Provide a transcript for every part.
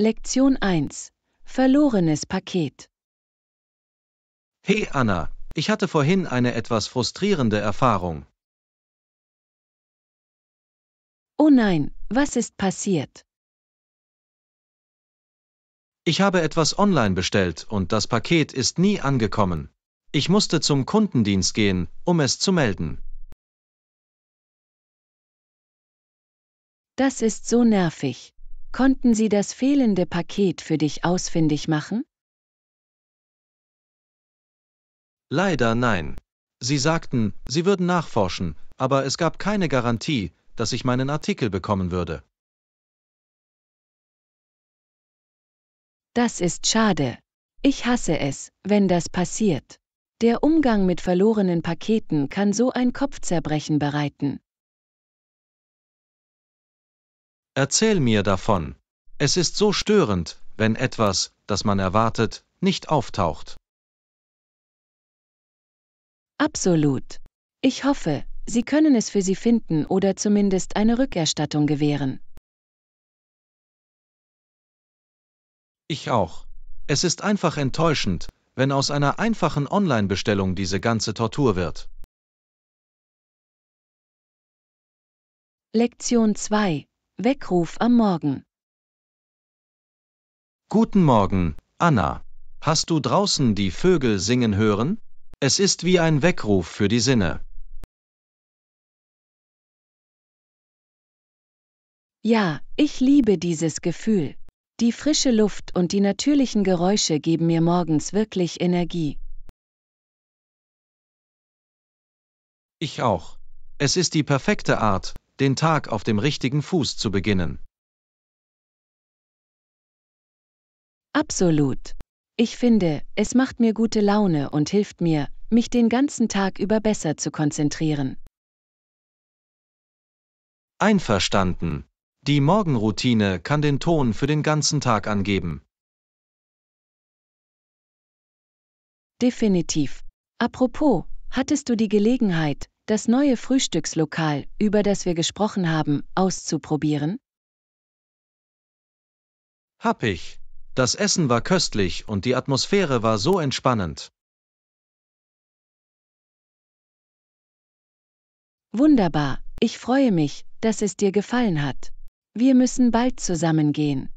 Lektion 1. Verlorenes Paket. Hey Anna, ich hatte vorhin eine etwas frustrierende Erfahrung. Oh nein, was ist passiert? Ich habe etwas online bestellt und das Paket ist nie angekommen. Ich musste zum Kundendienst gehen, um es zu melden. Das ist so nervig. Konnten Sie das fehlende Paket für dich ausfindig machen? Leider nein. Sie sagten, sie würden nachforschen, aber es gab keine Garantie, dass ich meinen Artikel bekommen würde. Das ist schade. Ich hasse es, wenn das passiert. Der Umgang mit verlorenen Paketen kann so ein Kopfzerbrechen bereiten. Erzähl mir davon. Es ist so störend, wenn etwas, das man erwartet, nicht auftaucht. Absolut. Ich hoffe, Sie können es für Sie finden oder zumindest eine Rückerstattung gewähren. Ich auch. Es ist einfach enttäuschend, wenn aus einer einfachen Online-Bestellung diese ganze Tortur wird. Lektion 2. Weckruf am Morgen. Guten Morgen, Anna. Hast du draußen die Vögel singen hören? Es ist wie ein Weckruf für die Sinne. Ja, ich liebe dieses Gefühl. Die frische Luft und die natürlichen Geräusche geben mir morgens wirklich Energie. Ich auch. Es ist die perfekte Art, den Tag auf dem richtigen Fuß zu beginnen. Absolut. Ich finde, es macht mir gute Laune und hilft mir, mich den ganzen Tag über besser zu konzentrieren. Einverstanden. Die Morgenroutine kann den Ton für den ganzen Tag angeben. Definitiv. Apropos, hattest du die Gelegenheit, das neue Frühstückslokal, über das wir gesprochen haben, auszuprobieren? Hab ich. Das Essen war köstlich und die Atmosphäre war so entspannend. Wunderbar, ich freue mich, dass es dir gefallen hat. Wir müssen bald zusammen gehen.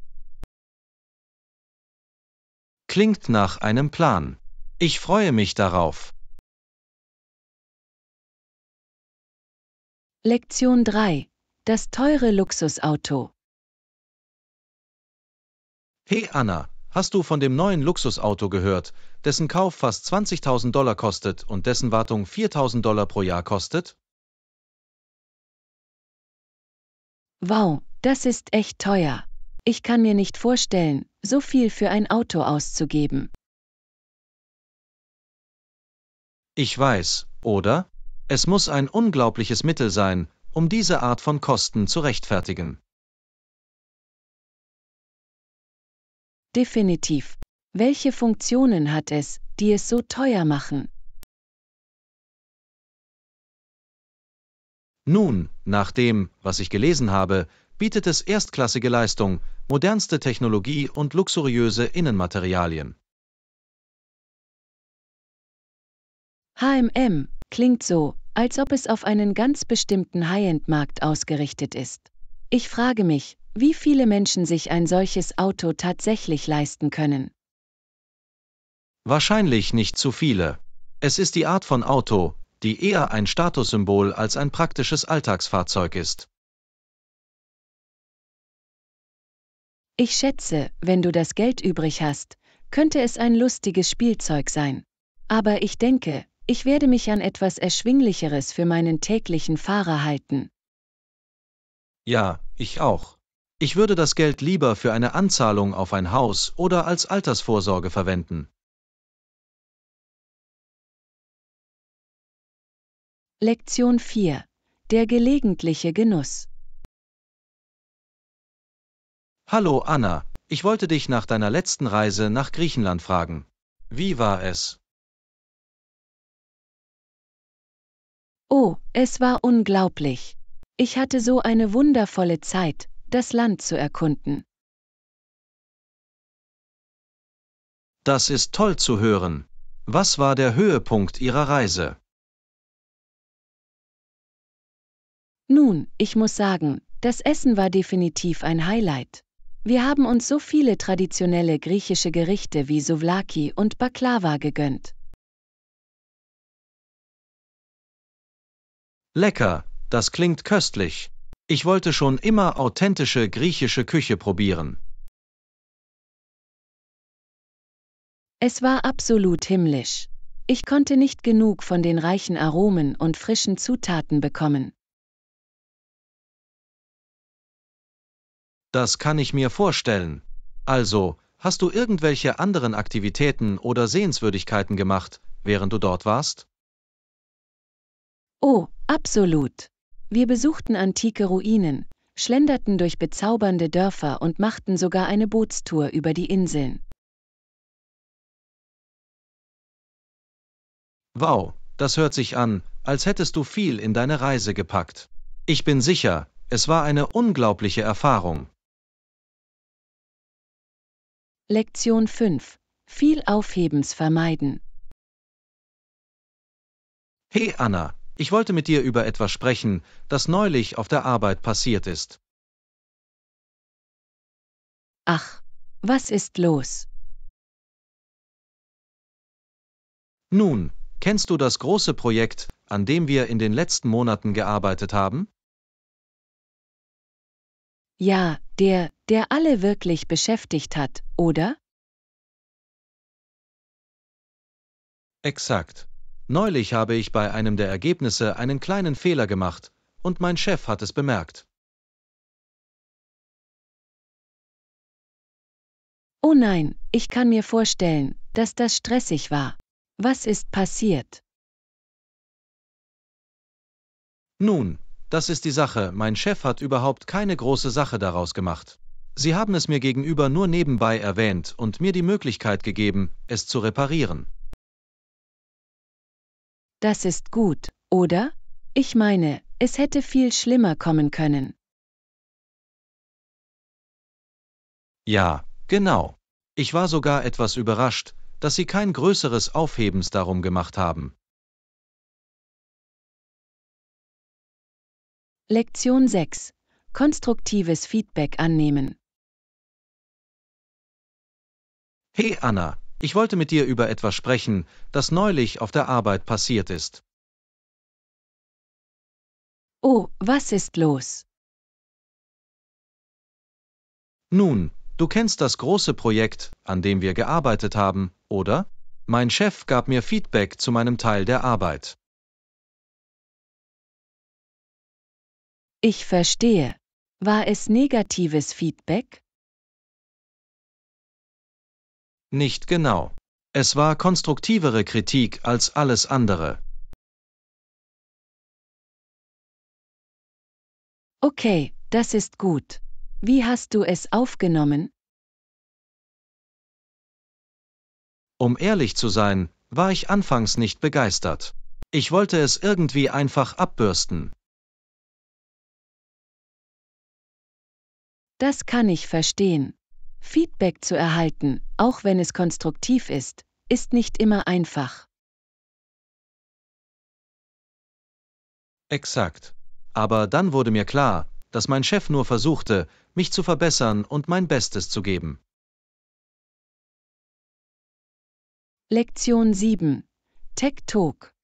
Klingt nach einem Plan. Ich freue mich darauf. Lektion 3. Das teure Luxusauto. Hey Anna, hast du von dem neuen Luxusauto gehört, dessen Kauf fast $20.000 kostet und dessen Wartung $4.000 pro Jahr kostet? Wow, das ist echt teuer. Ich kann mir nicht vorstellen, so viel für ein Auto auszugeben. Ich weiß, oder? Es muss ein unglaubliches Mittel sein, um diese Art von Kosten zu rechtfertigen. Definitiv. Welche Funktionen hat es, die es so teuer machen? Nun, nach dem, was ich gelesen habe, bietet es erstklassige Leistung, modernste Technologie und luxuriöse Innenmaterialien. HMM klingt so, als ob es auf einen ganz bestimmten High-End-Markt ausgerichtet ist. Ich frage mich, wie viele Menschen sich ein solches Auto tatsächlich leisten können. Wahrscheinlich nicht zu viele. Es ist die Art von Auto, die eher ein Statussymbol als ein praktisches Alltagsfahrzeug ist. Ich schätze, wenn du das Geld übrig hast, könnte es ein lustiges Spielzeug sein. Aber ich denke, ich werde mich an etwas Erschwinglicheres für meinen täglichen Fahrer halten. Ja, ich auch. Ich würde das Geld lieber für eine Anzahlung auf ein Haus oder als Altersvorsorge verwenden. Lektion 4. Der gelegentliche Genuss. Hallo Anna, ich wollte dich nach deiner letzten Reise nach Griechenland fragen. Wie war es? Oh, es war unglaublich. Ich hatte so eine wundervolle Zeit, das Land zu erkunden. Das ist toll zu hören. Was war der Höhepunkt Ihrer Reise? Nun, ich muss sagen, das Essen war definitiv ein Highlight. Wir haben uns so viele traditionelle griechische Gerichte wie Souvlaki und Baklava gegönnt. Lecker, das klingt köstlich. Ich wollte schon immer authentische griechische Küche probieren. Es war absolut himmlisch. Ich konnte nicht genug von den reichen Aromen und frischen Zutaten bekommen. Das kann ich mir vorstellen. Also, hast du irgendwelche anderen Aktivitäten oder Sehenswürdigkeiten gemacht, während du dort warst? Oh, absolut. Wir besuchten antike Ruinen, schlenderten durch bezaubernde Dörfer und machten sogar eine Bootstour über die Inseln. Wow, das hört sich an, als hättest du viel in deine Reise gepackt. Ich bin sicher, es war eine unglaubliche Erfahrung. Lektion 5. Viel Aufhebens vermeiden. Hey Anna, ich wollte mit dir über etwas sprechen, das neulich auf der Arbeit passiert ist. Ach, was ist los? Nun, kennst du das große Projekt, an dem wir in den letzten Monaten gearbeitet haben? Ja, der alle wirklich beschäftigt hat, oder? Exakt. Neulich habe ich bei einem der Ergebnisse einen kleinen Fehler gemacht, und mein Chef hat es bemerkt. Oh nein, ich kann mir vorstellen, dass das stressig war. Was ist passiert? Nun, das ist die Sache, mein Chef hat überhaupt keine große Sache daraus gemacht. Sie haben es mir gegenüber nur nebenbei erwähnt und mir die Möglichkeit gegeben, es zu reparieren. Das ist gut, oder? Ich meine, es hätte viel schlimmer kommen können. Ja, genau. Ich war sogar etwas überrascht, dass Sie kein größeres Aufhebens darum gemacht haben. Lektion 6. Konstruktives Feedback annehmen. Hey Anna, ich wollte mit dir über etwas sprechen, das neulich auf der Arbeit passiert ist. Oh, was ist los? Nun, du kennst das große Projekt, an dem wir gearbeitet haben, oder? Mein Chef gab mir Feedback zu meinem Teil der Arbeit. Ich verstehe. War es negatives Feedback? Nicht genau. Es war konstruktivere Kritik als alles andere. Okay, das ist gut. Wie hast du es aufgenommen? Um ehrlich zu sein, war ich anfangs nicht begeistert. Ich wollte es irgendwie einfach abbürsten. Das kann ich verstehen. Feedback zu erhalten, auch wenn es konstruktiv ist nicht immer einfach. Exakt. Aber dann wurde mir klar, dass mein Chef nur versuchte, mich zu verbessern und mein Bestes zu geben. Lektion 7. Tech Talk.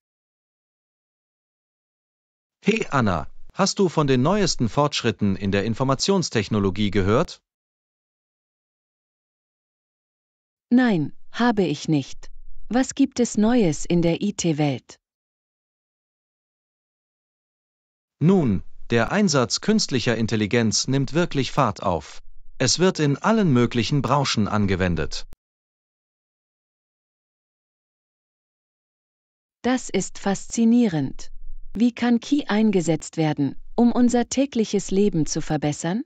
Hey Anna, hast du von den neuesten Fortschritten in der Informationstechnologie gehört? Nein, habe ich nicht. Was gibt es Neues in der IT-Welt? Nun, der Einsatz künstlicher Intelligenz nimmt wirklich Fahrt auf. Es wird in allen möglichen Branchen angewendet. Das ist faszinierend. Wie kann KI eingesetzt werden, um unser tägliches Leben zu verbessern?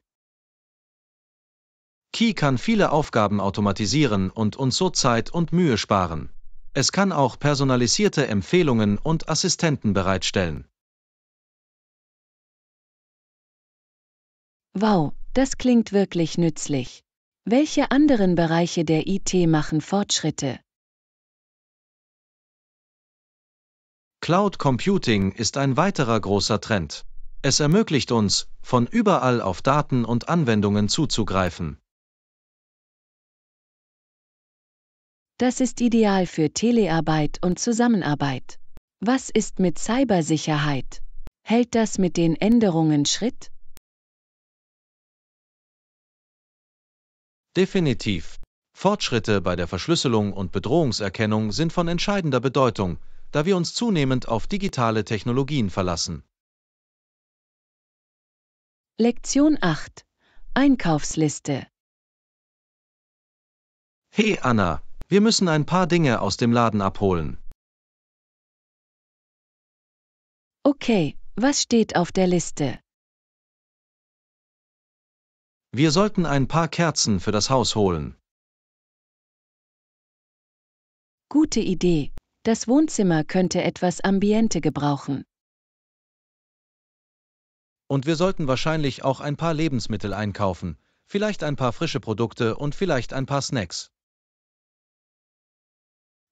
KI kann viele Aufgaben automatisieren und uns so Zeit und Mühe sparen. Es kann auch personalisierte Empfehlungen und Assistenten bereitstellen. Wow, das klingt wirklich nützlich. Welche anderen Bereiche der IT machen Fortschritte? Cloud Computing ist ein weiterer großer Trend. Es ermöglicht uns, von überall auf Daten und Anwendungen zuzugreifen. Das ist ideal für Telearbeit und Zusammenarbeit. Was ist mit Cybersicherheit? Hält das mit den Änderungen Schritt? Definitiv. Fortschritte bei der Verschlüsselung und Bedrohungserkennung sind von entscheidender Bedeutung, da wir uns zunehmend auf digitale Technologien verlassen. Lektion 8. Einkaufsliste. Hey Anna, wir müssen ein paar Dinge aus dem Laden abholen. Okay, was steht auf der Liste? Wir sollten ein paar Kerzen für das Haus holen. Gute Idee. Das Wohnzimmer könnte etwas Ambiente gebrauchen. Und wir sollten wahrscheinlich auch ein paar Lebensmittel einkaufen, vielleicht ein paar frische Produkte und vielleicht ein paar Snacks.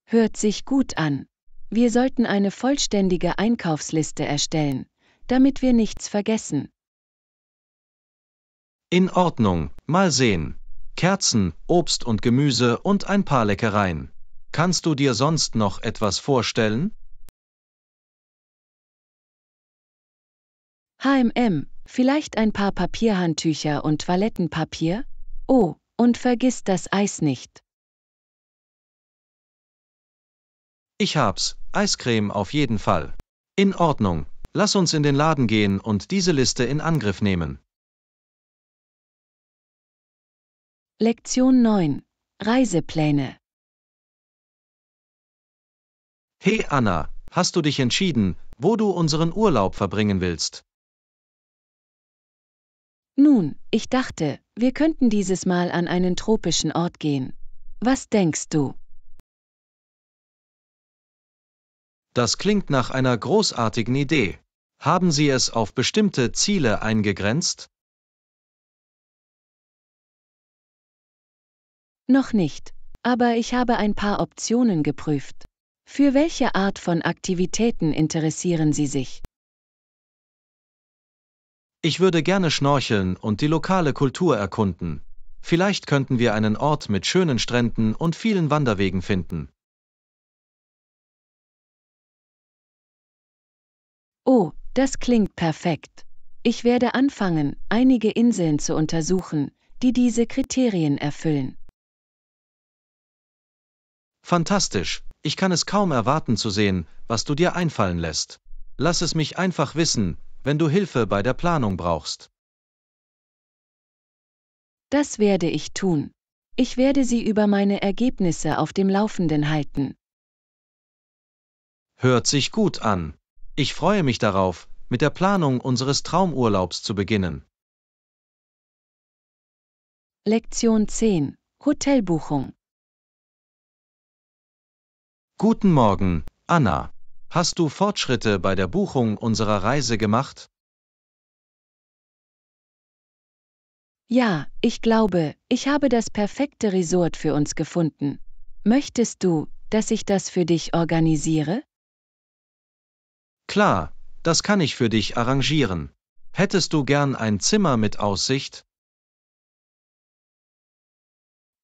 Hört sich gut an. Wir sollten eine vollständige Einkaufsliste erstellen, damit wir nichts vergessen. In Ordnung, mal sehen. Kerzen, Obst und Gemüse und ein paar Leckereien. Kannst du dir sonst noch etwas vorstellen? Vielleicht ein paar Papierhandtücher und Toilettenpapier? Oh, und vergiss das Eis nicht. Ich hab's, Eiscreme auf jeden Fall. In Ordnung, lass uns in den Laden gehen und diese Liste in Angriff nehmen. Lektion 9. Reisepläne. Hey Anna, hast du dich entschieden, wo du unseren Urlaub verbringen willst? Nun, ich dachte, wir könnten dieses Mal an einen tropischen Ort gehen. Was denkst du? Das klingt nach einer großartigen Idee. Haben Sie es auf bestimmte Ziele eingegrenzt? Noch nicht, aber ich habe ein paar Optionen geprüft. Für welche Art von Aktivitäten interessieren Sie sich? Ich würde gerne schnorcheln und die lokale Kultur erkunden. Vielleicht könnten wir einen Ort mit schönen Stränden und vielen Wanderwegen finden. Oh, das klingt perfekt. Ich werde anfangen, einige Inseln zu untersuchen, die diese Kriterien erfüllen. Fantastisch, ich kann es kaum erwarten zu sehen, was du dir einfallen lässt. Lass es mich einfach wissen, wenn du Hilfe bei der Planung brauchst. Das werde ich tun. Ich werde Sie über meine Ergebnisse auf dem Laufenden halten. Hört sich gut an. Ich freue mich darauf, mit der Planung unseres Traumurlaubs zu beginnen. Lektion 10. Hotelbuchung. Guten Morgen, Anna. Hast du Fortschritte bei der Buchung unserer Reise gemacht? Ja, ich glaube, ich habe das perfekte Resort für uns gefunden. Möchtest du, dass ich das für dich organisiere? Klar, das kann ich für dich arrangieren. Hättest du gern ein Zimmer mit Aussicht?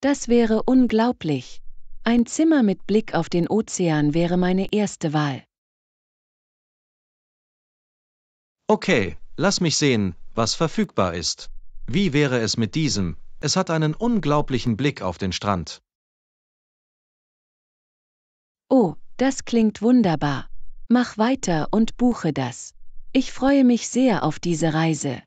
Das wäre unglaublich. Ein Zimmer mit Blick auf den Ozean wäre meine erste Wahl. Okay, lass mich sehen, was verfügbar ist. Wie wäre es mit diesem? Es hat einen unglaublichen Blick auf den Strand. Oh, das klingt wunderbar. Mach weiter und buche das. Ich freue mich sehr auf diese Reise.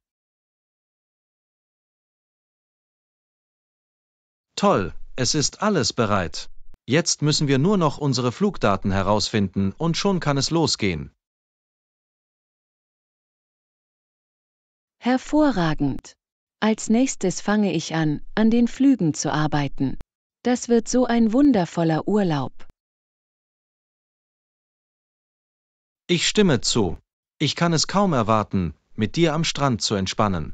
Toll, es ist alles bereit. Jetzt müssen wir nur noch unsere Flugdaten herausfinden und schon kann es losgehen. Hervorragend. Als nächstes fange ich an den Flügen zu arbeiten. Das wird so ein wundervoller Urlaub. Ich stimme zu. Ich kann es kaum erwarten, mit dir am Strand zu entspannen.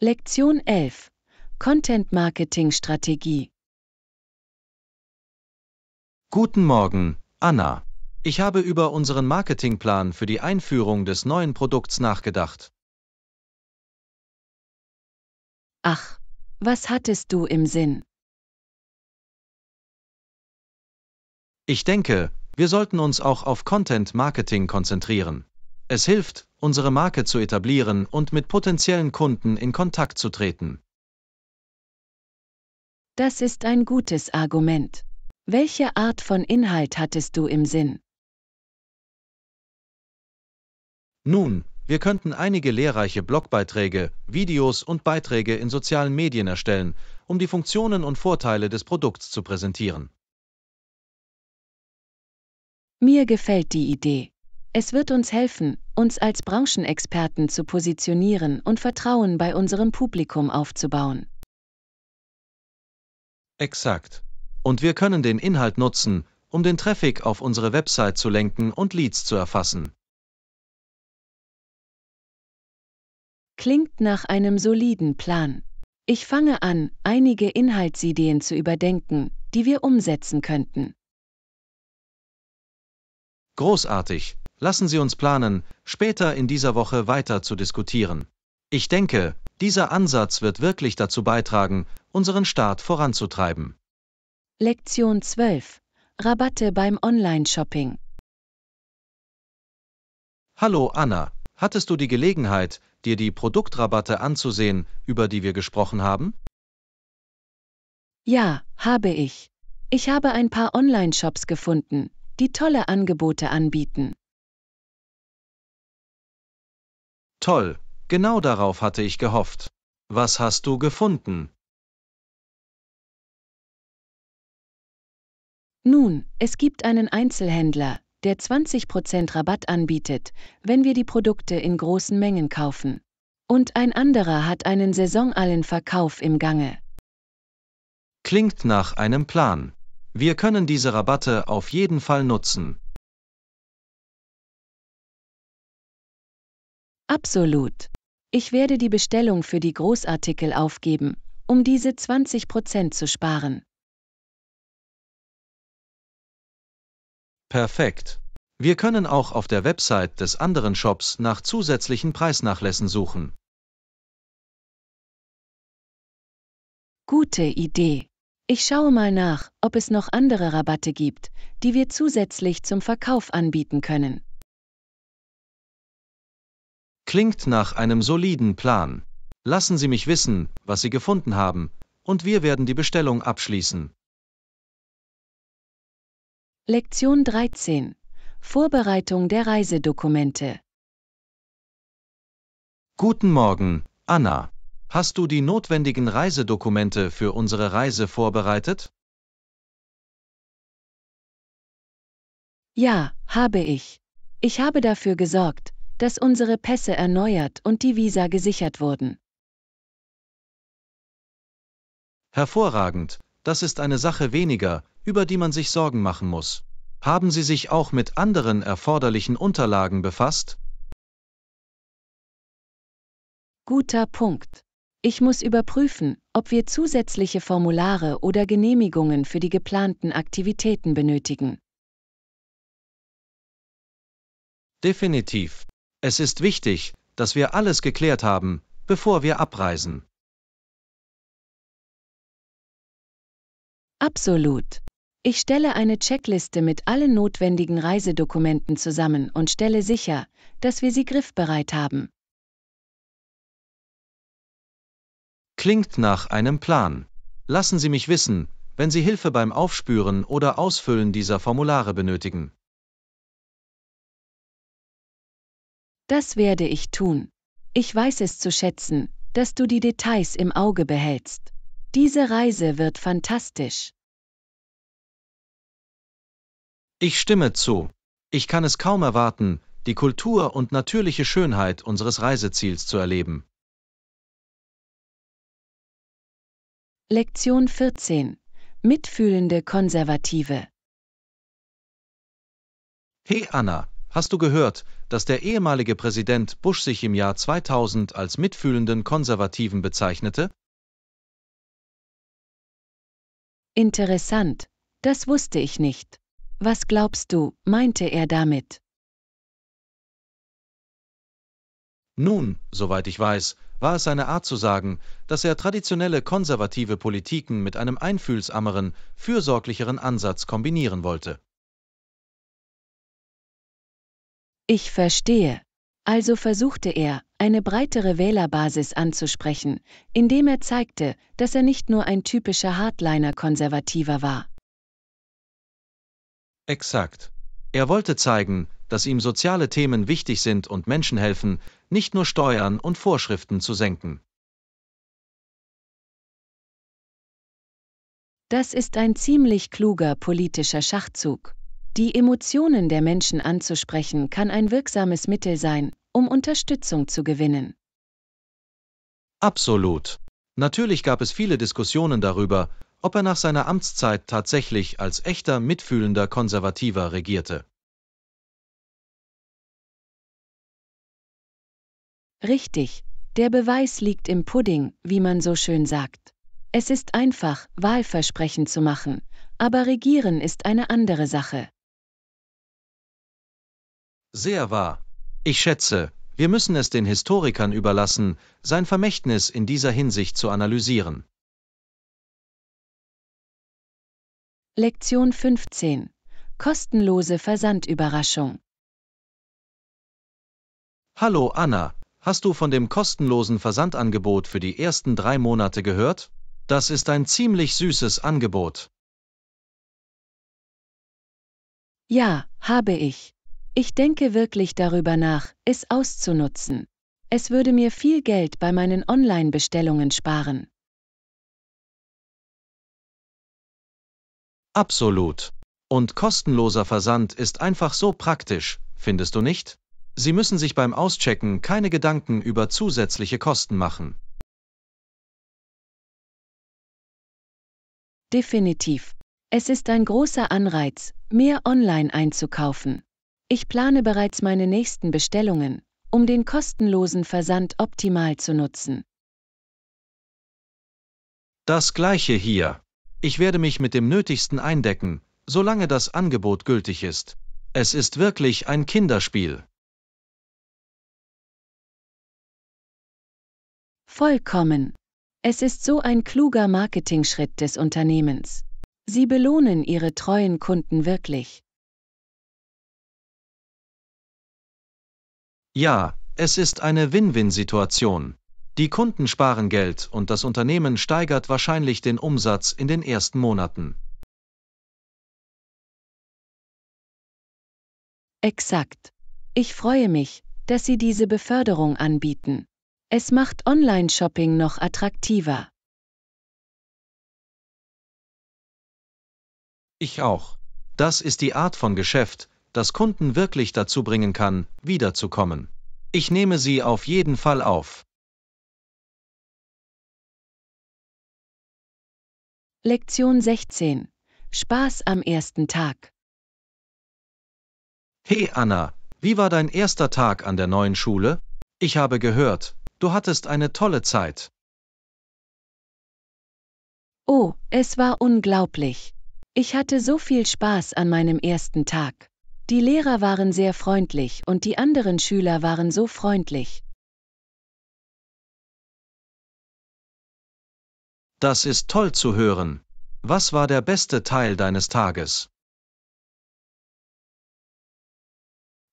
Lektion 11. Content-Marketing-Strategie. Guten Morgen, Anna. Ich habe über unseren Marketingplan für die Einführung des neuen Produkts nachgedacht. Ach, was hattest du im Sinn? Ich denke, wir sollten uns auch auf Content-Marketing konzentrieren. Es hilft, unsere Marke zu etablieren und mit potenziellen Kunden in Kontakt zu treten. Das ist ein gutes Argument. Welche Art von Inhalt hattest du im Sinn? Nun, wir könnten einige lehrreiche Blogbeiträge, Videos und Beiträge in sozialen Medien erstellen, um die Funktionen und Vorteile des Produkts zu präsentieren. Mir gefällt die Idee. Es wird uns helfen, uns als Branchenexperten zu positionieren und Vertrauen bei unserem Publikum aufzubauen. Exakt. Und wir können den Inhalt nutzen, um den Traffic auf unsere Website zu lenken und Leads zu erfassen. Klingt nach einem soliden Plan. Ich fange an, einige Inhaltsideen zu überdenken, die wir umsetzen könnten. Großartig. Lassen Sie uns planen, später in dieser Woche weiter zu diskutieren. Ich denke, dieser Ansatz wird wirklich dazu beitragen, unseren Start voranzutreiben. Lektion 12. Rabatte beim Online-Shopping. Hallo Anna, hattest du die Gelegenheit, dir die Produktrabatte anzusehen, über die wir gesprochen haben? Ja, habe ich. Ich habe ein paar Online-Shops gefunden, die tolle Angebote anbieten. Toll, genau darauf hatte ich gehofft. Was hast du gefunden? Nun, es gibt einen Einzelhändler, der 20% Rabatt anbietet, wenn wir die Produkte in großen Mengen kaufen. Und ein anderer hat einen saisonalen Verkauf im Gange. Klingt nach einem Plan. Wir können diese Rabatte auf jeden Fall nutzen. Absolut. Ich werde die Bestellung für die Großartikel aufgeben, um diese 20% zu sparen. Perfekt. Wir können auch auf der Website des anderen Shops nach zusätzlichen Preisnachlässen suchen. Gute Idee. Ich schaue mal nach, ob es noch andere Rabatte gibt, die wir zusätzlich zum Verkauf anbieten können. Klingt nach einem soliden Plan. Lassen Sie mich wissen, was Sie gefunden haben, und wir werden die Bestellung abschließen. Lektion 13. Vorbereitung der Reisedokumente. Guten Morgen, Anna. Hast du die notwendigen Reisedokumente für unsere Reise vorbereitet? Ja, habe ich. Ich habe dafür gesorgt, dass unsere Pässe erneuert und die Visa gesichert wurden. Hervorragend, das ist eine Sache weniger, über die man sich Sorgen machen muss. Haben Sie sich auch mit anderen erforderlichen Unterlagen befasst? Guter Punkt. Ich muss überprüfen, ob wir zusätzliche Formulare oder Genehmigungen für die geplanten Aktivitäten benötigen. Definitiv. Es ist wichtig, dass wir alles geklärt haben, bevor wir abreisen. Absolut. Ich stelle eine Checkliste mit allen notwendigen Reisedokumenten zusammen und stelle sicher, dass wir sie griffbereit haben. Klingt nach einem Plan. Lassen Sie mich wissen, wenn Sie Hilfe beim Aufspüren oder Ausfüllen dieser Formulare benötigen. Das werde ich tun. Ich weiß es zu schätzen, dass du die Details im Auge behältst. Diese Reise wird fantastisch. Ich stimme zu. Ich kann es kaum erwarten, die Kultur und natürliche Schönheit unseres Reiseziels zu erleben. Lektion 14. Mitfühlende Konservative. Hey Anna, Hast du gehört, dass der ehemalige Präsident Bush sich im Jahr 2000 als mitfühlenden Konservativen bezeichnete? Interessant, das wusste ich nicht. Was glaubst du, meinte er damit? Nun, soweit ich weiß, war es seine Art zu sagen, dass er traditionelle konservative Politiken mit einem einfühlsameren, fürsorglicheren Ansatz kombinieren wollte. Ich verstehe. Also versuchte er, eine breitere Wählerbasis anzusprechen, indem er zeigte, dass er nicht nur ein typischer Hardliner-Konservativer war. Exakt. Er wollte zeigen, dass ihm soziale Themen wichtig sind und Menschen helfen, nicht nur Steuern und Vorschriften zu senken. Das ist ein ziemlich kluger politischer Schachzug. Die Emotionen der Menschen anzusprechen kann ein wirksames Mittel sein, um Unterstützung zu gewinnen. Absolut. Natürlich gab es viele Diskussionen darüber, ob er nach seiner Amtszeit tatsächlich als echter mitfühlender Konservativer regierte. Richtig, der Beweis liegt im Pudding, wie man so schön sagt. Es ist einfach, Wahlversprechen zu machen, aber regieren ist eine andere Sache. Sehr wahr. Ich schätze, wir müssen es den Historikern überlassen, sein Vermächtnis in dieser Hinsicht zu analysieren. Lektion 15. Kostenlose Versandüberraschung. Hallo Anna, hast du von dem kostenlosen Versandangebot für die ersten 3 Monate gehört? Das ist ein ziemlich süßes Angebot. Ja, habe ich. Ich denke wirklich darüber nach, es auszunutzen. Es würde mir viel Geld bei meinen Online-Bestellungen sparen. Absolut. Und kostenloser Versand ist einfach so praktisch, findest du nicht? Sie müssen sich beim Auschecken keine Gedanken über zusätzliche Kosten machen. Definitiv. Es ist ein großer Anreiz, mehr online einzukaufen. Ich plane bereits meine nächsten Bestellungen, um den kostenlosen Versand optimal zu nutzen. Das gleiche hier. Ich werde mich mit dem Nötigsten eindecken, solange das Angebot gültig ist. Es ist wirklich ein Kinderspiel. Vollkommen. Es ist so ein kluger Marketingschritt des Unternehmens. Sie belohnen ihre treuen Kunden wirklich. Ja, es ist eine Win-Win-Situation. Die Kunden sparen Geld und das Unternehmen steigert wahrscheinlich den Umsatz in den ersten Monaten. Exakt. Ich freue mich, dass Sie diese Beförderung anbieten. Es macht Online-Shopping noch attraktiver. Ich auch. Das ist die Art von Geschäft, das Kunden wirklich dazu bringen kann, wiederzukommen. Ich nehme sie auf jeden Fall auf. Lektion 16. Spaß am ersten Tag. Hey Anna, wie war dein erster Tag an der neuen Schule? Ich habe gehört, du hattest eine tolle Zeit. Oh, es war unglaublich. Ich hatte so viel Spaß an meinem ersten Tag. Die Lehrer waren sehr freundlich und die anderen Schüler waren so freundlich. Das ist toll zu hören. Was war der beste Teil deines Tages?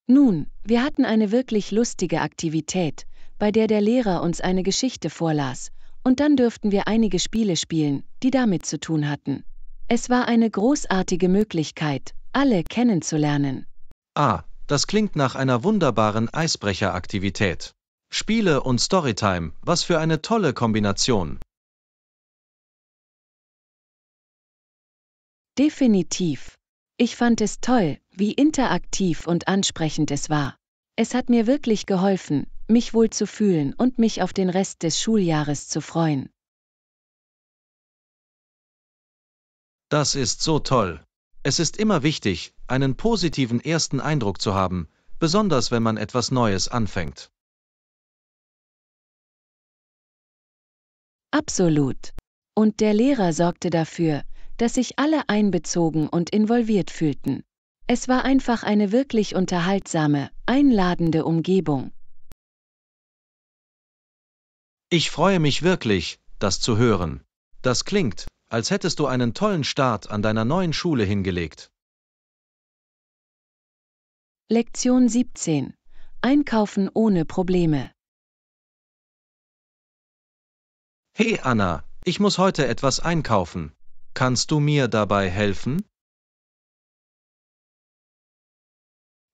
Nun, wir hatten eine wirklich lustige Aktivität, bei der Lehrer uns eine Geschichte vorlas, und dann durften wir einige Spiele spielen, die damit zu tun hatten. Es war eine großartige Möglichkeit, alle kennenzulernen. Ah, das klingt nach einer wunderbaren Eisbrecheraktivität. Spiele und Storytime, was für eine tolle Kombination. Definitiv. Ich fand es toll, wie interaktiv und ansprechend es war. Es hat mir wirklich geholfen, mich wohl zu fühlen und mich auf den Rest des Schuljahres zu freuen. Das ist so toll. Es ist immer wichtig, einen positiven ersten Eindruck zu haben, besonders wenn man etwas Neues anfängt. Absolut. Und der Lehrer sorgte dafür, dass sich alle einbezogen und involviert fühlten. Es war einfach eine wirklich unterhaltsame, einladende Umgebung. Ich freue mich wirklich, das zu hören. Das klingt, als hättest du einen tollen Start an deiner neuen Schule hingelegt. Lektion 17. Einkaufen ohne Probleme. Hey Anna, ich muss heute etwas einkaufen. Kannst du mir dabei helfen?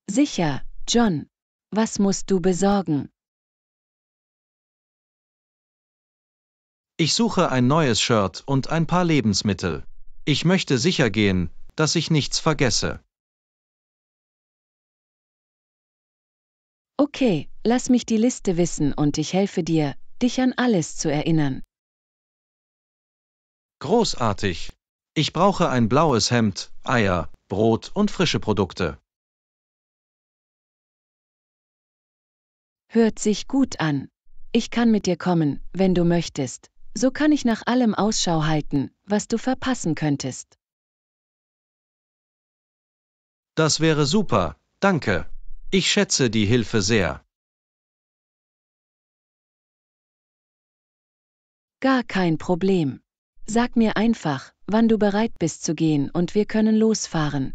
Sicher, John. Was musst du besorgen? Ich suche ein neues Shirt und ein paar Lebensmittel. Ich möchte sicher gehen, dass ich nichts vergesse. Okay, lass mich die Liste wissen und ich helfe dir, dich an alles zu erinnern. Großartig. Ich brauche ein blaues Hemd, Eier, Brot und frische Produkte. Hört sich gut an. Ich kann mit dir kommen, wenn du möchtest. So kann ich nach allem Ausschau halten, was du verpassen könntest. Das wäre super, danke. Ich schätze die Hilfe sehr. Gar kein Problem. Sag mir einfach, wann du bereit bist zu gehen und wir können losfahren.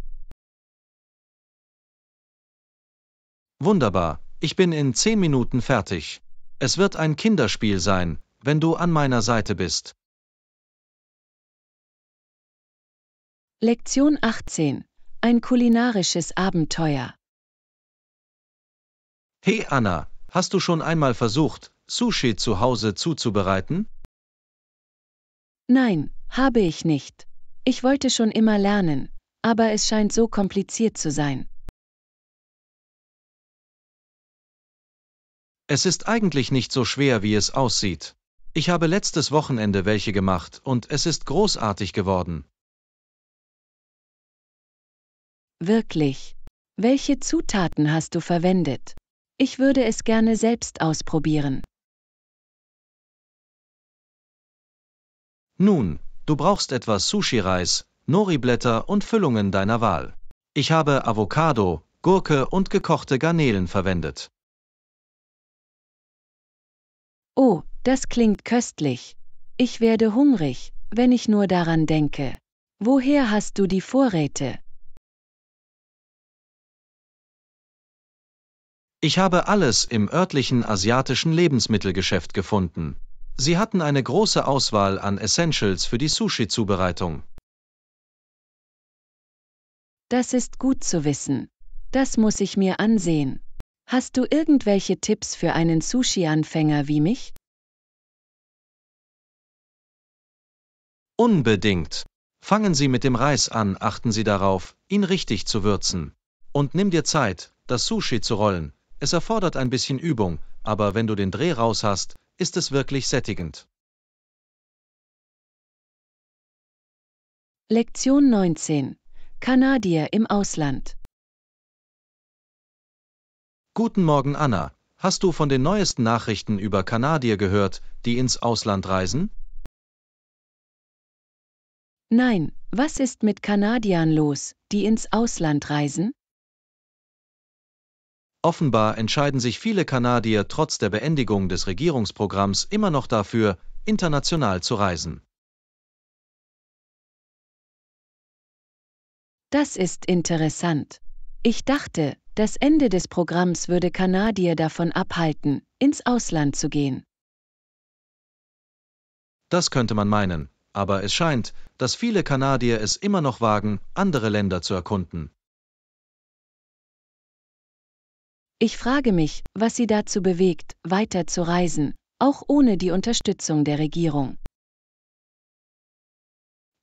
Wunderbar, ich bin in 10 Minuten fertig. Es wird ein Kinderspiel sein, wenn du an meiner Seite bist. Lektion 18. Ein kulinarisches Abenteuer. Hey Anna, hast du schon einmal versucht, Sushi zu Hause zuzubereiten? Nein, habe ich nicht. Ich wollte schon immer lernen, aber es scheint so kompliziert zu sein. Es ist eigentlich nicht so schwer, wie es aussieht. Ich habe letztes Wochenende welche gemacht und es ist großartig geworden. Wirklich. Welche Zutaten hast du verwendet? Ich würde es gerne selbst ausprobieren. Nun, du brauchst etwas Sushi-Reis, Nori-Blätter und Füllungen deiner Wahl. Ich habe Avocado, Gurke und gekochte Garnelen verwendet. Oh, das klingt köstlich. Ich werde hungrig, wenn ich nur daran denke. Woher hast du die Vorräte? Ich habe alles im örtlichen asiatischen Lebensmittelgeschäft gefunden. Sie hatten eine große Auswahl an Essentials für die Sushi-Zubereitung. Das ist gut zu wissen. Das muss ich mir ansehen. Hast du irgendwelche Tipps für einen Sushi-Anfänger wie mich? Unbedingt. Fangen Sie mit dem Reis an, achten Sie darauf, ihn richtig zu würzen. Und nimm dir Zeit, das Sushi zu rollen. Es erfordert ein bisschen Übung, aber wenn du den Dreh raus hast, ist es wirklich sättigend. Lektion 19. Kanadier im Ausland. Guten Morgen, Anna. Hast du von den neuesten Nachrichten über Kanadier gehört, die ins Ausland reisen? Nein, was ist mit Kanadiern los, die ins Ausland reisen? Offenbar entscheiden sich viele Kanadier trotz der Beendigung des Regierungsprogramms immer noch dafür, international zu reisen. Das ist interessant. Ich dachte, das Ende des Programms würde Kanadier davon abhalten, ins Ausland zu gehen. Das könnte man meinen, aber es scheint, dass viele Kanadier es immer noch wagen, andere Länder zu erkunden. Ich frage mich, was sie dazu bewegt, weiter zu reisen, auch ohne die Unterstützung der Regierung.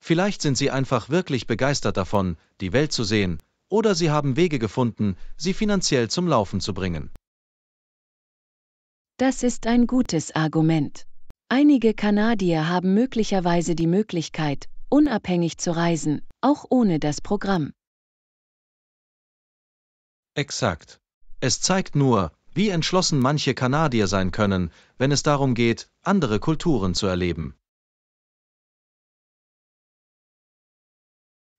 Vielleicht sind sie einfach wirklich begeistert davon, die Welt zu sehen, oder sie haben Wege gefunden, sie finanziell zum Laufen zu bringen. Das ist ein gutes Argument. Einige Kanadier haben möglicherweise die Möglichkeit, unabhängig zu reisen, auch ohne das Programm. Exakt. Es zeigt nur, wie entschlossen manche Kanadier sein können, wenn es darum geht, andere Kulturen zu erleben.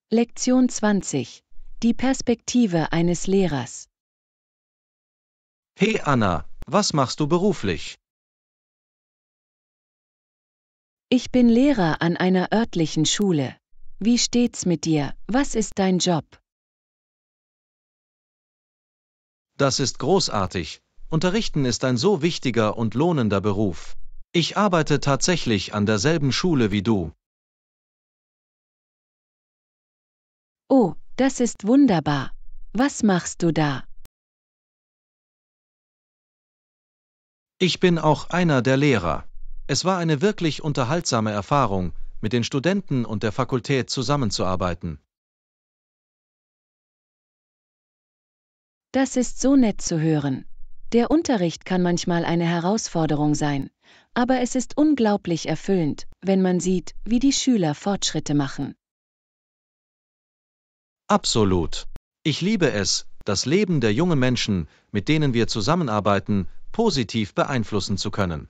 Lektion 20. Die Perspektive eines Lehrers. Hey Anna, was machst du beruflich? Ich bin Lehrer an einer örtlichen Schule. Wie steht's mit dir? Was ist dein Job? Das ist großartig. Unterrichten ist ein so wichtiger und lohnender Beruf. Ich arbeite tatsächlich an derselben Schule wie du. Oh, das ist wunderbar. Was machst du da? Ich bin auch einer der Lehrer. Es war eine wirklich unterhaltsame Erfahrung, mit den Studenten und der Fakultät zusammenzuarbeiten. Das ist so nett zu hören. Der Unterricht kann manchmal eine Herausforderung sein, aber es ist unglaublich erfüllend, wenn man sieht, wie die Schüler Fortschritte machen. Absolut. Ich liebe es, das Leben der jungen Menschen, mit denen wir zusammenarbeiten, positiv beeinflussen zu können.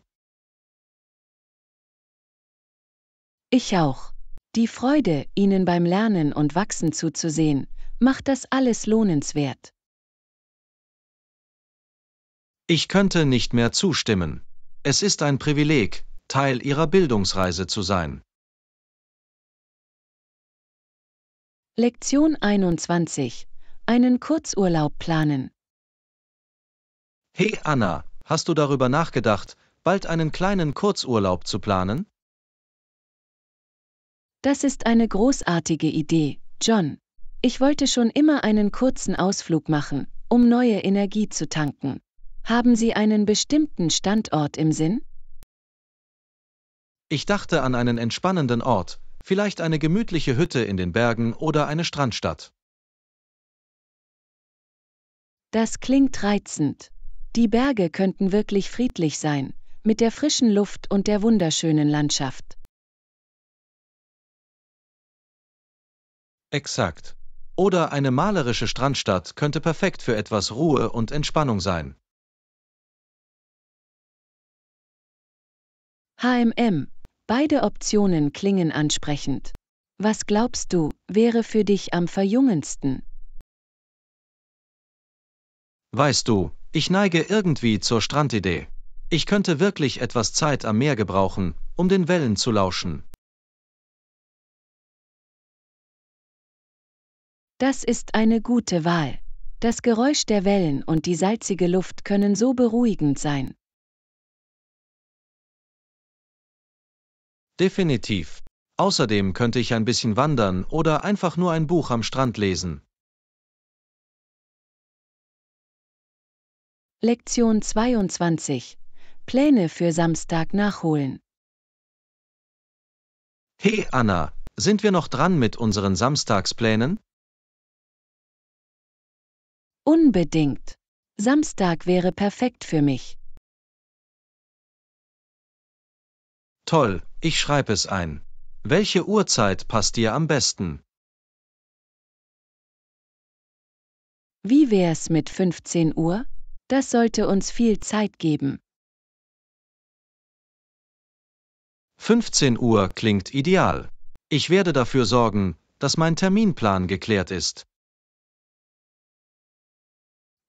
Ich auch. Die Freude, ihnen beim Lernen und Wachsen zuzusehen, macht das alles lohnenswert. Ich könnte nicht mehr zustimmen. Es ist ein Privileg, Teil ihrer Bildungsreise zu sein. Lektion 21. Einen Kurzurlaub planen. Hey Anna, hast du darüber nachgedacht, bald einen kleinen Kurzurlaub zu planen? Das ist eine großartige Idee, John. Ich wollte schon immer einen kurzen Ausflug machen, um neue Energie zu tanken. Haben Sie einen bestimmten Standort im Sinn? Ich dachte an einen entspannenden Ort, vielleicht eine gemütliche Hütte in den Bergen oder eine Strandstadt. Das klingt reizend. Die Berge könnten wirklich friedlich sein, mit der frischen Luft und der wunderschönen Landschaft. Exakt. Oder eine malerische Strandstadt könnte perfekt für etwas Ruhe und Entspannung sein. HMM. Beide Optionen klingen ansprechend. Was glaubst du, wäre für dich am verjüngendsten? Weißt du, ich neige irgendwie zur Strandidee. Ich könnte wirklich etwas Zeit am Meer gebrauchen, um den Wellen zu lauschen. Das ist eine gute Wahl. Das Geräusch der Wellen und die salzige Luft können so beruhigend sein. Definitiv. Außerdem könnte ich ein bisschen wandern oder einfach nur ein Buch am Strand lesen. Lektion 22. Pläne für Samstag nachholen. Hey Anna, sind wir noch dran mit unseren Samstagsplänen? Unbedingt. Samstag wäre perfekt für mich. Toll, ich schreibe es ein. Welche Uhrzeit passt dir am besten? Wie wär's mit 15 Uhr? Das sollte uns viel Zeit geben. 15 Uhr klingt ideal. Ich werde dafür sorgen, dass mein Terminplan geklärt ist.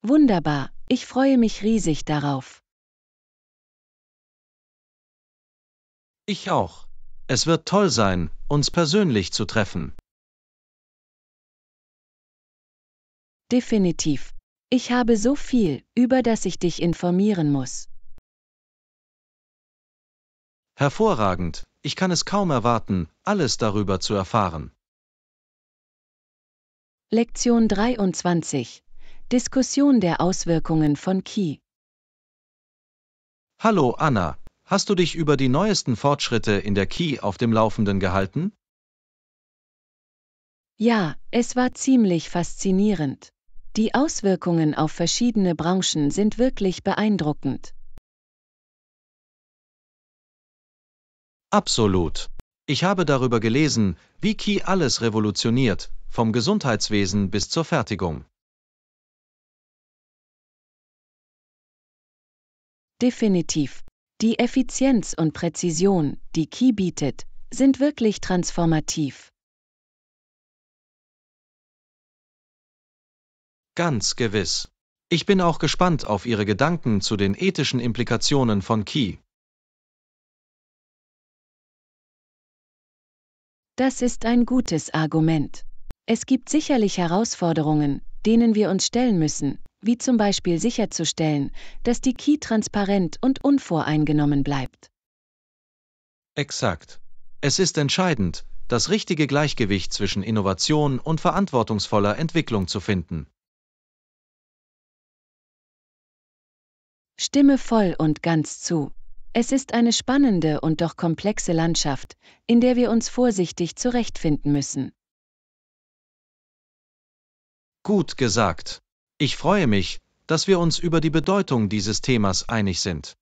Wunderbar, ich freue mich riesig darauf. Ich auch. Es wird toll sein, uns persönlich zu treffen. Definitiv. Ich habe so viel, über das ich dich informieren muss. Hervorragend, ich kann es kaum erwarten, alles darüber zu erfahren. Lektion 23. Diskussion der Auswirkungen von Qi. Hallo Anna, hast du dich über die neuesten Fortschritte in der Qi auf dem Laufenden gehalten? Ja, es war ziemlich faszinierend. Die Auswirkungen auf verschiedene Branchen sind wirklich beeindruckend. Absolut. Ich habe darüber gelesen, wie Qi alles revolutioniert, vom Gesundheitswesen bis zur Fertigung. Definitiv. Die Effizienz und Präzision, die Key bietet, sind wirklich transformativ. Ganz gewiss. Ich bin auch gespannt auf Ihre Gedanken zu den ethischen Implikationen von Key. Das ist ein gutes Argument. Es gibt sicherlich Herausforderungen, denen wir uns stellen müssen, wie zum Beispiel sicherzustellen, dass die Key transparent und unvoreingenommen bleibt. Exakt. Es ist entscheidend, das richtige Gleichgewicht zwischen Innovation und verantwortungsvoller Entwicklung zu finden. Stimme voll und ganz zu. Es ist eine spannende und doch komplexe Landschaft, in der wir uns vorsichtig zurechtfinden müssen. Gut gesagt. Ich freue mich, dass wir uns über die Bedeutung dieses Themas einig sind.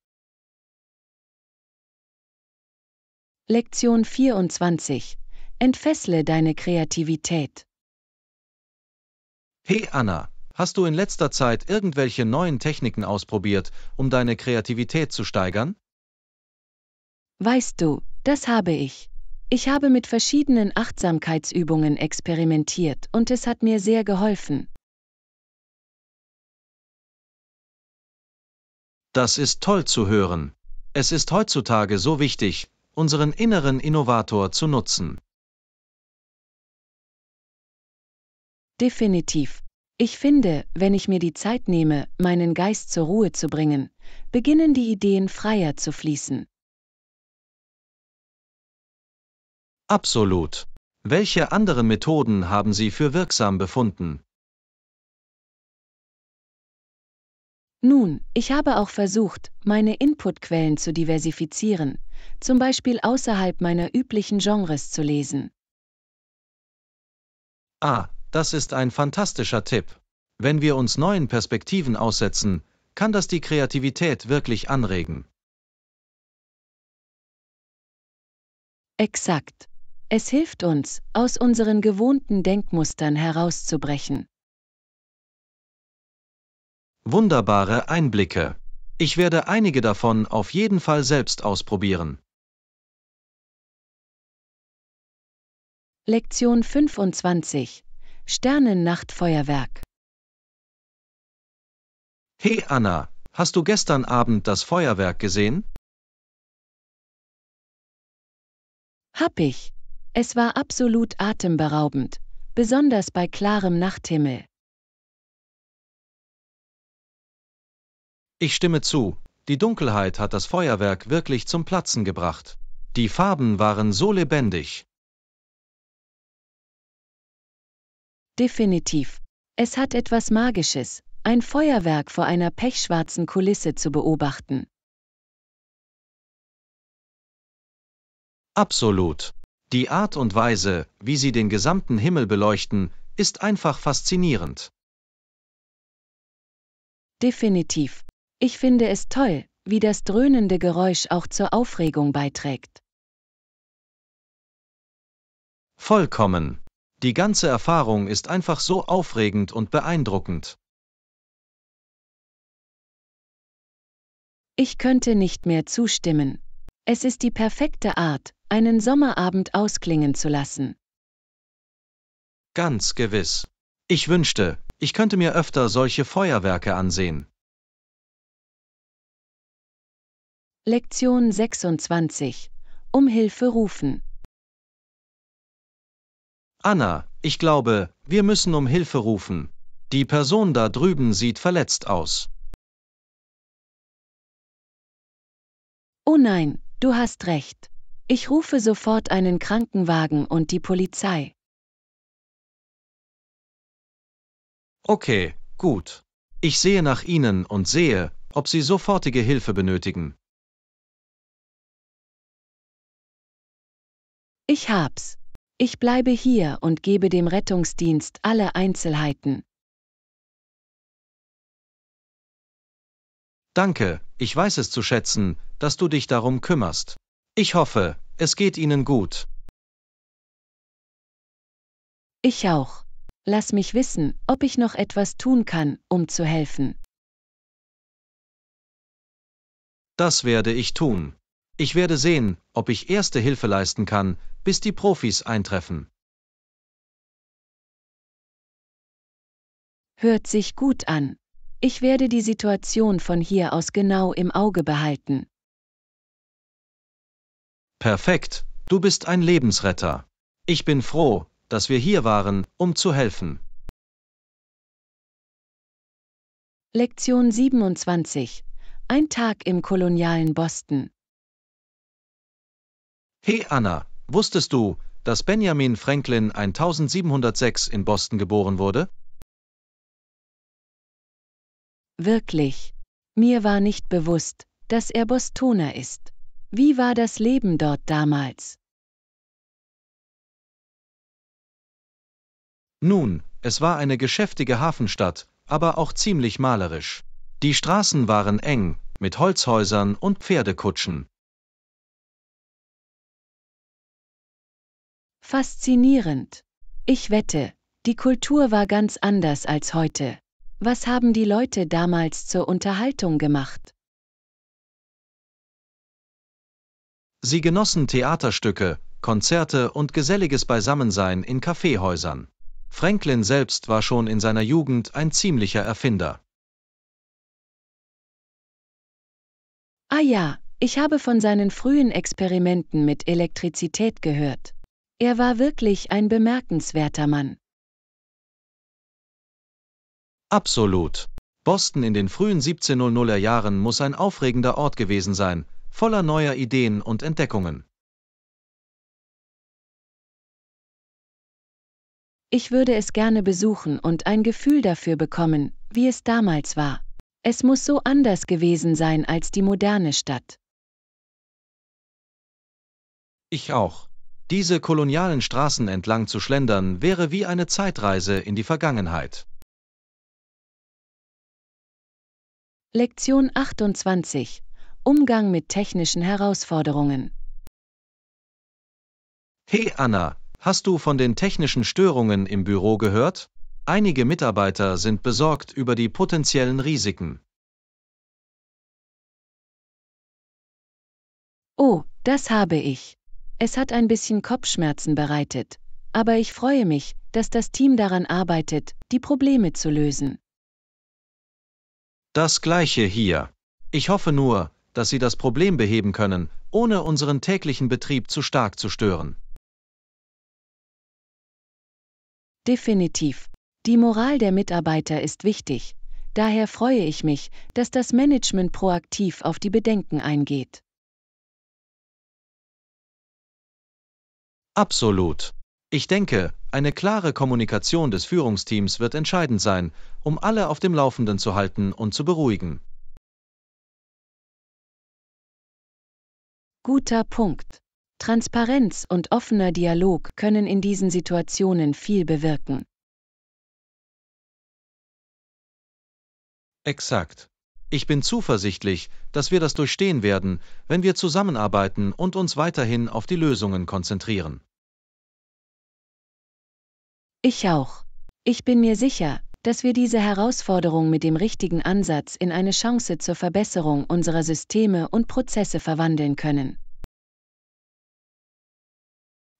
Lektion 24. Entfessle deine Kreativität. Hey Anna, hast du in letzter Zeit irgendwelche neuen Techniken ausprobiert, um deine Kreativität zu steigern? Weißt du, das habe ich. Ich habe mit verschiedenen Achtsamkeitsübungen experimentiert und es hat mir sehr geholfen. Das ist toll zu hören. Es ist heutzutage so wichtig, unseren inneren Innovator zu nutzen. Definitiv. Ich finde, wenn ich mir die Zeit nehme, meinen Geist zur Ruhe zu bringen, beginnen die Ideen freier zu fließen. Absolut. Welche anderen Methoden haben Sie für wirksam befunden? Nun, ich habe auch versucht, meine Inputquellen zu diversifizieren, zum Beispiel außerhalb meiner üblichen Genres zu lesen. Ah, das ist ein fantastischer Tipp. Wenn wir uns neuen Perspektiven aussetzen, kann das die Kreativität wirklich anregen. Exakt. Es hilft uns, aus unseren gewohnten Denkmustern herauszubrechen. Wunderbare Einblicke. Ich werde einige davon auf jeden Fall selbst ausprobieren. Lektion 25. Sternennachtfeuerwerk. Hey Anna, hast du gestern Abend das Feuerwerk gesehen? Hab ich. Es war absolut atemberaubend, besonders bei klarem Nachthimmel. Ich stimme zu, die Dunkelheit hat das Feuerwerk wirklich zum Platzen gebracht. Die Farben waren so lebendig. Definitiv. Es hat etwas Magisches, ein Feuerwerk vor einer pechschwarzen Kulisse zu beobachten. Absolut. Die Art und Weise, wie sie den gesamten Himmel beleuchten, ist einfach faszinierend. Definitiv. Ich finde es toll, wie das dröhnende Geräusch auch zur Aufregung beiträgt. Vollkommen. Die ganze Erfahrung ist einfach so aufregend und beeindruckend. Ich könnte nicht mehr zustimmen. Es ist die perfekte Art, einen Sommerabend ausklingen zu lassen. Ganz gewiss. Ich wünschte, ich könnte mir öfter solche Feuerwerke ansehen. Lektion 26. Um Hilfe rufen. Anna, ich glaube, wir müssen um Hilfe rufen. Die Person da drüben sieht verletzt aus. Oh nein, du hast recht. Ich rufe sofort einen Krankenwagen und die Polizei. Okay, gut. Ich sehe nach Ihnen und sehe, ob Sie sofortige Hilfe benötigen. Ich hab's. Ich bleibe hier und gebe dem Rettungsdienst alle Einzelheiten. Danke, ich weiß es zu schätzen, dass du dich darum kümmerst. Ich hoffe, es geht Ihnen gut. Ich auch. Lass mich wissen, ob ich noch etwas tun kann, um zu helfen. Das werde ich tun. Ich werde sehen, ob ich erste Hilfe leisten kann, bis die Profis eintreffen. Hört sich gut an. Ich werde die Situation von hier aus genau im Auge behalten. Perfekt, du bist ein Lebensretter. Ich bin froh, dass wir hier waren, um zu helfen. Lektion 27. Ein Tag im kolonialen Boston. Hey Anna, wusstest du, dass Benjamin Franklin 1706 in Boston geboren wurde? Wirklich. Mir war nicht bewusst, dass er Bostoner ist. Wie war das Leben dort damals? Nun, es war eine geschäftige Hafenstadt, aber auch ziemlich malerisch. Die Straßen waren eng, mit Holzhäusern und Pferdekutschen. Faszinierend. Ich wette, die Kultur war ganz anders als heute. Was haben die Leute damals zur Unterhaltung gemacht? Sie genossen Theaterstücke, Konzerte und geselliges Beisammensein in Kaffeehäusern. Franklin selbst war schon in seiner Jugend ein ziemlicher Erfinder. Ah ja, ich habe von seinen frühen Experimenten mit Elektrizität gehört. Er war wirklich ein bemerkenswerter Mann. Absolut. Boston in den frühen 1700er Jahren muss ein aufregender Ort gewesen sein, voller neuer Ideen und Entdeckungen. Ich würde es gerne besuchen und ein Gefühl dafür bekommen, wie es damals war. Es muss so anders gewesen sein als die moderne Stadt. Ich auch. Diese kolonialen Straßen entlang zu schlendern, wäre wie eine Zeitreise in die Vergangenheit. Lektion 28. Umgang mit technischen Herausforderungen. Hey Anna, hast du von den technischen Störungen im Büro gehört? Einige Mitarbeiter sind besorgt über die potenziellen Risiken. Oh, das habe ich. Es hat ein bisschen Kopfschmerzen bereitet, aber ich freue mich, dass das Team daran arbeitet, die Probleme zu lösen. Das gleiche hier. Ich hoffe nur, dass Sie das Problem beheben können, ohne unseren täglichen Betrieb zu stark zu stören. Definitiv. Die Moral der Mitarbeiter ist wichtig, daher freue ich mich, dass das Management proaktiv auf die Bedenken eingeht. Absolut. Ich denke, eine klare Kommunikation des Führungsteams wird entscheidend sein, um alle auf dem Laufenden zu halten und zu beruhigen. Guter Punkt. Transparenz und offener Dialog können in diesen Situationen viel bewirken. Exakt. Ich bin zuversichtlich, dass wir das durchstehen werden, wenn wir zusammenarbeiten und uns weiterhin auf die Lösungen konzentrieren. Ich auch. Ich bin mir sicher, dass wir diese Herausforderung mit dem richtigen Ansatz in eine Chance zur Verbesserung unserer Systeme und Prozesse verwandeln können.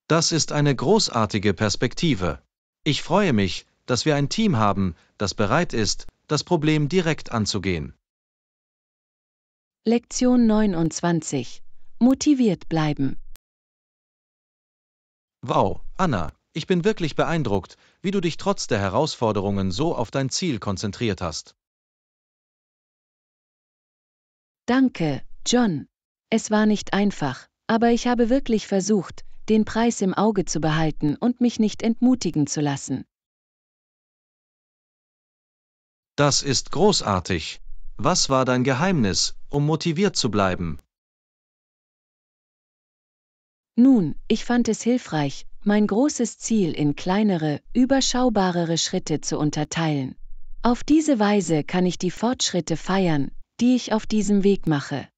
Das ist eine großartige Perspektive. Ich freue mich, dass wir ein Team haben, das bereit ist, das Problem direkt anzugehen. Lektion 29. Motiviert bleiben. Wow, Anna, ich bin wirklich beeindruckt, wie du dich trotz der Herausforderungen so auf dein Ziel konzentriert hast. Danke, John. Es war nicht einfach, aber ich habe wirklich versucht, den Preis im Auge zu behalten und mich nicht entmutigen zu lassen. Das ist großartig. Was war dein Geheimnis, um motiviert zu bleiben? Nun, ich fand es hilfreich, mein großes Ziel in kleinere, überschaubarere Schritte zu unterteilen. Auf diese Weise kann ich die Fortschritte feiern, die ich auf diesem Weg mache.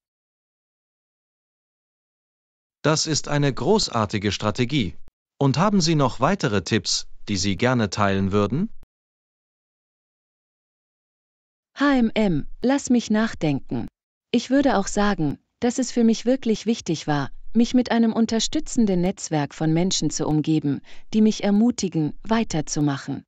Das ist eine großartige Strategie. Und haben Sie noch weitere Tipps, die Sie gerne teilen würden? Lass mich nachdenken. Ich würde auch sagen, dass es für mich wirklich wichtig war, mich mit einem unterstützenden Netzwerk von Menschen zu umgeben, die mich ermutigen, weiterzumachen.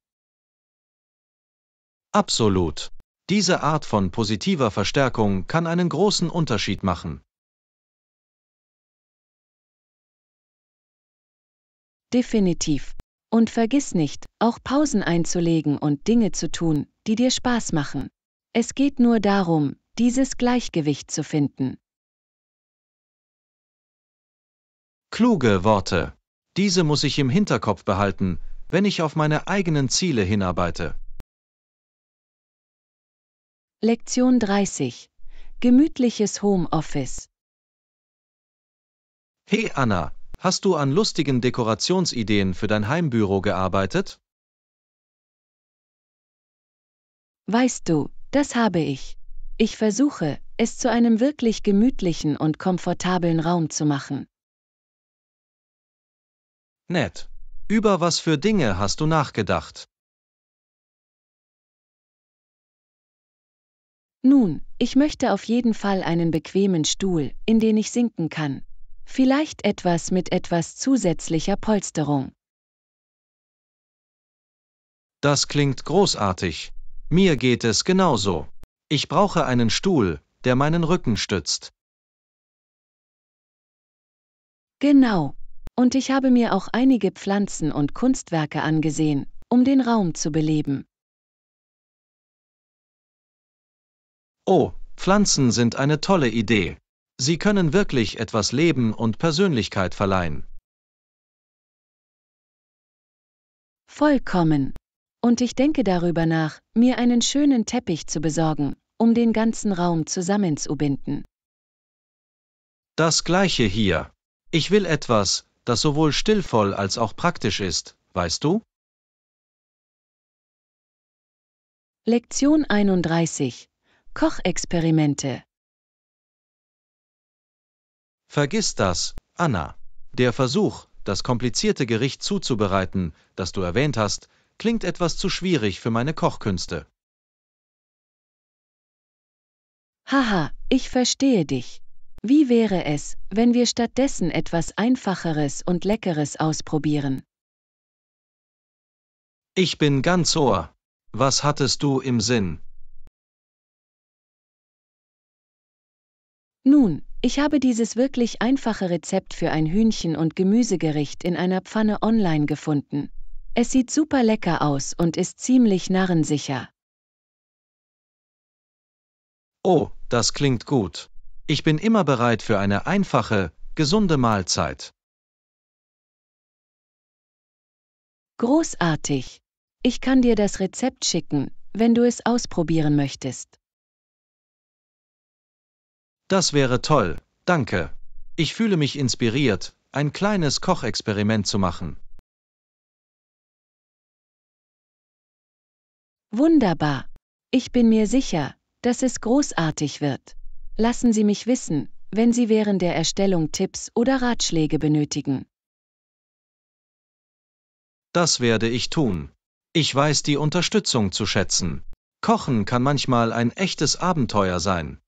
Absolut. Diese Art von positiver Verstärkung kann einen großen Unterschied machen. Definitiv. Und vergiss nicht, auch Pausen einzulegen und Dinge zu tun, die dir Spaß machen. Es geht nur darum, dieses Gleichgewicht zu finden. Kluge Worte. Diese muss ich im Hinterkopf behalten, wenn ich auf meine eigenen Ziele hinarbeite. Lektion 30. Gemütliches Homeoffice. Hey Anna, hast du an lustigen Dekorationsideen für dein Heimbüro gearbeitet? Weißt du, das habe ich. Ich versuche, es zu einem wirklich gemütlichen und komfortablen Raum zu machen. Nett. Über was für Dinge hast du nachgedacht? Nun, ich möchte auf jeden Fall einen bequemen Stuhl, in den ich sinken kann. Vielleicht etwas mit etwas zusätzlicher Polsterung. Das klingt großartig. Mir geht es genauso. Ich brauche einen Stuhl, der meinen Rücken stützt. Genau. Und ich habe mir auch einige Pflanzen und Kunstwerke angesehen, um den Raum zu beleben. Oh, Pflanzen sind eine tolle Idee. Sie können wirklich etwas Leben und Persönlichkeit verleihen. Vollkommen. Und ich denke darüber nach, mir einen schönen Teppich zu besorgen, um den ganzen Raum zusammenzubinden. Das gleiche hier. Ich will etwas, das sowohl stilvoll als auch praktisch ist, weißt du? Lektion 31. Kochexperimente. Vergiss das, Anna. Der Versuch, das komplizierte Gericht zuzubereiten, das du erwähnt hast, klingt etwas zu schwierig für meine Kochkünste. Haha, ich verstehe dich. Wie wäre es, wenn wir stattdessen etwas Einfacheres und Leckeres ausprobieren? Ich bin ganz ohr. Was hattest du im Sinn? Nun, ich habe dieses wirklich einfache Rezept für ein Hühnchen- und Gemüsegericht in einer Pfanne online gefunden. Es sieht super lecker aus und ist ziemlich narrensicher. Oh, das klingt gut. Ich bin immer bereit für eine einfache, gesunde Mahlzeit. Großartig! Ich kann dir das Rezept schicken, wenn du es ausprobieren möchtest. Das wäre toll, danke. Ich fühle mich inspiriert, ein kleines Kochexperiment zu machen. Wunderbar! Ich bin mir sicher, dass es großartig wird. Lassen Sie mich wissen, wenn Sie während der Erstellung Tipps oder Ratschläge benötigen. Das werde ich tun. Ich weiß die Unterstützung zu schätzen. Kochen kann manchmal ein echtes Abenteuer sein.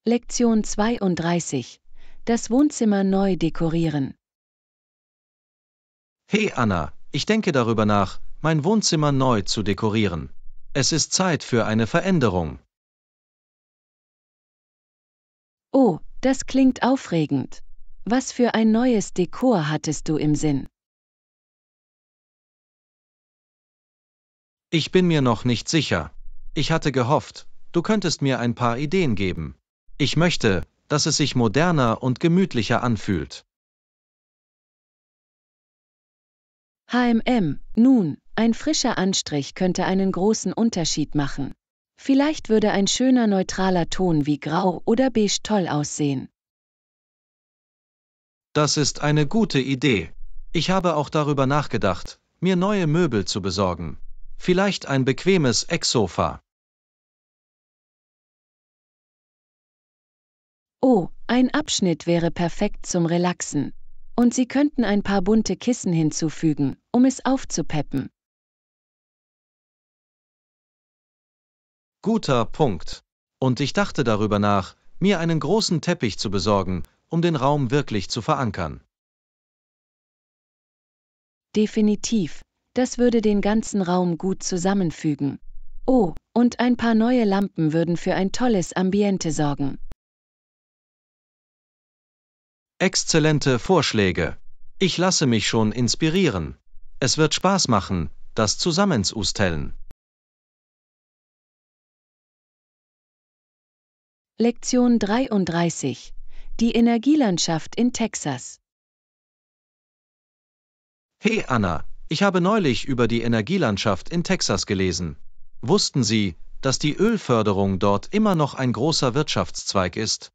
Lektion 32. Das Wohnzimmer neu dekorieren. Hey Anna, ich denke darüber nach, mein Wohnzimmer neu zu dekorieren. Es ist Zeit für eine Veränderung. Oh, das klingt aufregend. Was für ein neues Dekor hattest du im Sinn? Ich bin mir noch nicht sicher. Ich hatte gehofft, du könntest mir ein paar Ideen geben. Ich möchte, dass es sich moderner und gemütlicher anfühlt. Nun, ein frischer Anstrich könnte einen großen Unterschied machen. Vielleicht würde ein schöner neutraler Ton wie Grau oder Beige toll aussehen. Das ist eine gute Idee. Ich habe auch darüber nachgedacht, mir neue Möbel zu besorgen. Vielleicht ein bequemes Ecksofa. Oh, ein Abschnitt wäre perfekt zum Relaxen. Und Sie könnten ein paar bunte Kissen hinzufügen, um es aufzupeppen. Guter Punkt. Und ich dachte darüber nach, mir einen großen Teppich zu besorgen, um den Raum wirklich zu verankern. Definitiv, das würde den ganzen Raum gut zusammenfügen. Oh, und ein paar neue Lampen würden für ein tolles Ambiente sorgen. Exzellente Vorschläge. Ich lasse mich schon inspirieren. Es wird Spaß machen, das zusammenzustellen. Lektion 33. Die Energielandschaft in Texas. Hey Anna, ich habe neulich über die Energielandschaft in Texas gelesen. Wussten Sie, dass die Ölförderung dort immer noch ein großer Wirtschaftszweig ist?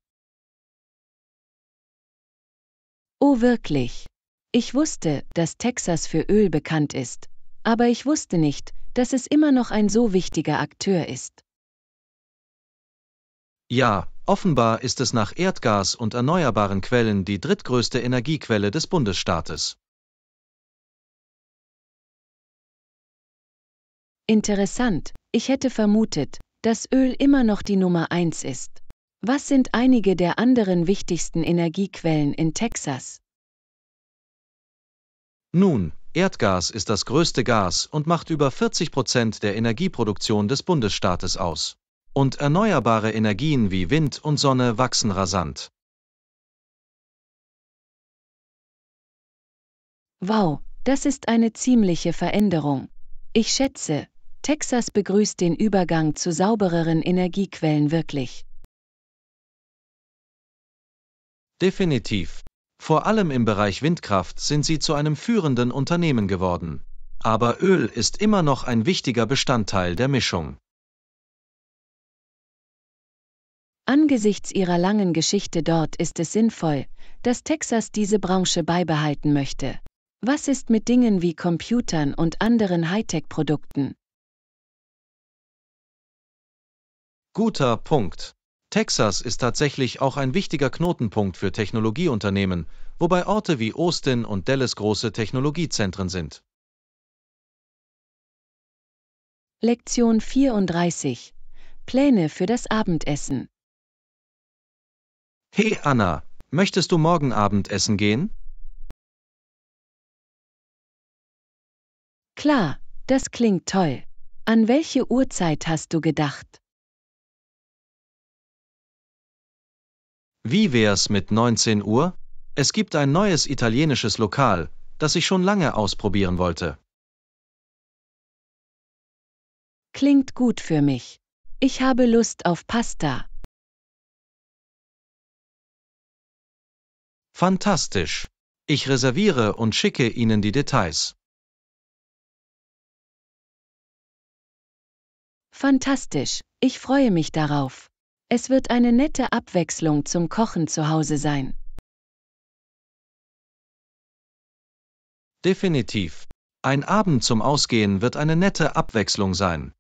Oh wirklich? Ich wusste, dass Texas für Öl bekannt ist, aber ich wusste nicht, dass es immer noch ein so wichtiger Akteur ist. Ja, offenbar ist es nach Erdgas und erneuerbaren Quellen die drittgrößte Energiequelle des Bundesstaates. Interessant, ich hätte vermutet, dass Öl immer noch die Nummer 1 ist. Was sind einige der anderen wichtigsten Energiequellen in Texas? Nun, Erdgas ist das größte Gas und macht über 40% der Energieproduktion des Bundesstaates aus. Und erneuerbare Energien wie Wind und Sonne wachsen rasant. Wow, das ist eine ziemliche Veränderung. Ich schätze, Texas begrüßt den Übergang zu saubereren Energiequellen wirklich. Definitiv. Vor allem im Bereich Windkraft sind sie zu einem führenden Unternehmen geworden. Aber Öl ist immer noch ein wichtiger Bestandteil der Mischung. Angesichts ihrer langen Geschichte dort ist es sinnvoll, dass Texas diese Branche beibehalten möchte. Was ist mit Dingen wie Computern und anderen Hightech-Produkten? Guter Punkt. Texas ist tatsächlich auch ein wichtiger Knotenpunkt für Technologieunternehmen, wobei Orte wie Austin und Dallas große Technologiezentren sind. Lektion 34. Pläne für das Abendessen. Hey Anna, möchtest du morgen Abendessen gehen? Klar, das klingt toll. An welche Uhrzeit hast du gedacht? Wie wär's mit 19 Uhr? Es gibt ein neues italienisches Lokal, das ich schon lange ausprobieren wollte. Klingt gut für mich. Ich habe Lust auf Pasta. Fantastisch. Ich reserviere und schicke Ihnen die Details. Fantastisch, ich freue mich darauf. Es wird eine nette Abwechslung zum Kochen zu Hause sein. Definitiv. Ein Abend zum Ausgehen wird eine nette Abwechslung sein.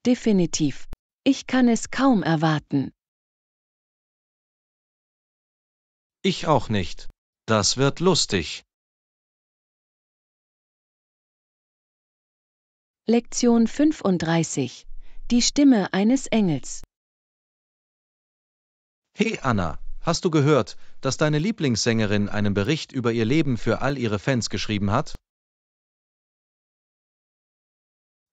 Definitiv. Ich kann es kaum erwarten. Ich auch nicht. Das wird lustig. Lektion 35. Die Stimme eines Engels. Hey Anna, hast du gehört, dass deine Lieblingssängerin einen Bericht über ihr Leben für all ihre Fans geschrieben hat?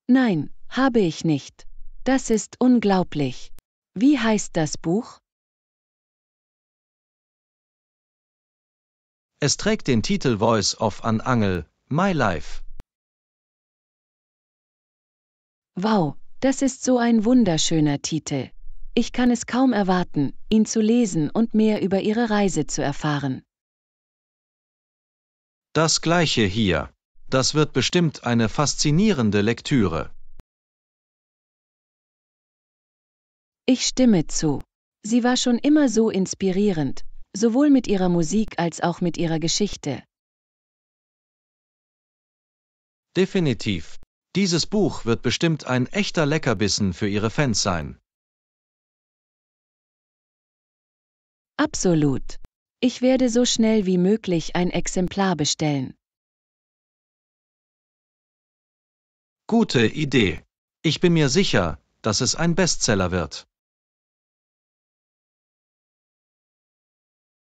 Nein, habe ich nicht. Das ist unglaublich. Wie heißt das Buch? Es trägt den Titel Voice of an Angel, My Life. Wow, das ist so ein wunderschöner Titel. Ich kann es kaum erwarten, ihn zu lesen und mehr über ihre Reise zu erfahren. Das gleiche hier. Das wird bestimmt eine faszinierende Lektüre. Ich stimme zu. Sie war schon immer so inspirierend, sowohl mit ihrer Musik als auch mit ihrer Geschichte. Definitiv. Dieses Buch wird bestimmt ein echter Leckerbissen für ihre Fans sein. Absolut. Ich werde so schnell wie möglich ein Exemplar bestellen. Gute Idee. Ich bin mir sicher, dass es ein Bestseller wird.